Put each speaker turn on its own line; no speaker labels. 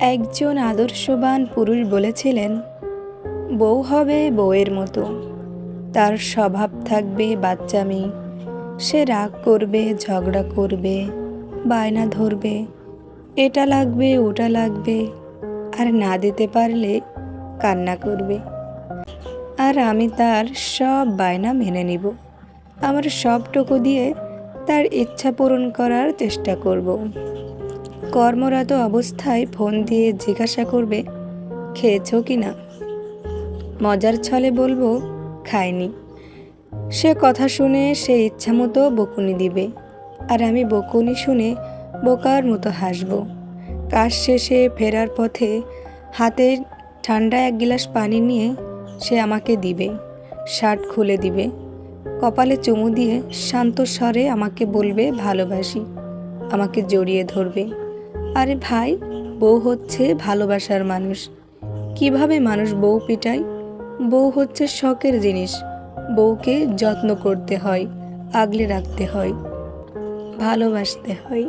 একজন আদর্শবান পুরুষ বলেছিলেন, বউ হবে বউয়ের মতো, তার স্বভাব থাকবে বাচ্চামি, সে রাগ করবে, ঝগড়া করবে, বায়না ধরবে, এটা লাগবে ওটা লাগবে, আর না দিতে পারলে কান্না করবে। আর আমি তার সব বায়না মেনে নিব, আমার সবটুকু দিয়ে তার ইচ্ছা পূরণ করার চেষ্টা করব। কর্মরত অবস্থায় ফোন দিয়ে জিজ্ঞাসা করবে, খেয়েছো কি না? মজার ছলে বলবো, খাইনি। সে কথা শুনে সে ইচ্ছামতো বকুনি দিবে, আর আমি বকুনি শুনে বোকার মতো হাসব। কাজ শেষে ফেরার পথে হাতে ঠান্ডা এক গ্লাস পানি নিয়ে সে আমাকে দিবে, শার্ট খুলে দিবে, কপালে চুমু দিয়ে শান্ত স্বরে আমাকে বলবে ভালোবাসি, আমাকে জড়িয়ে ধরবে। আরে ভাই, বউ হচ্ছে ভালোবাসার মানুষ। কিভাবে মানুষ বউ পিটায়? বউ হচ্ছে শখের জিনিস। বউকে যত্ন করতে হয়, আগলে রাখতে হয়, ভালোবাসতে হয়।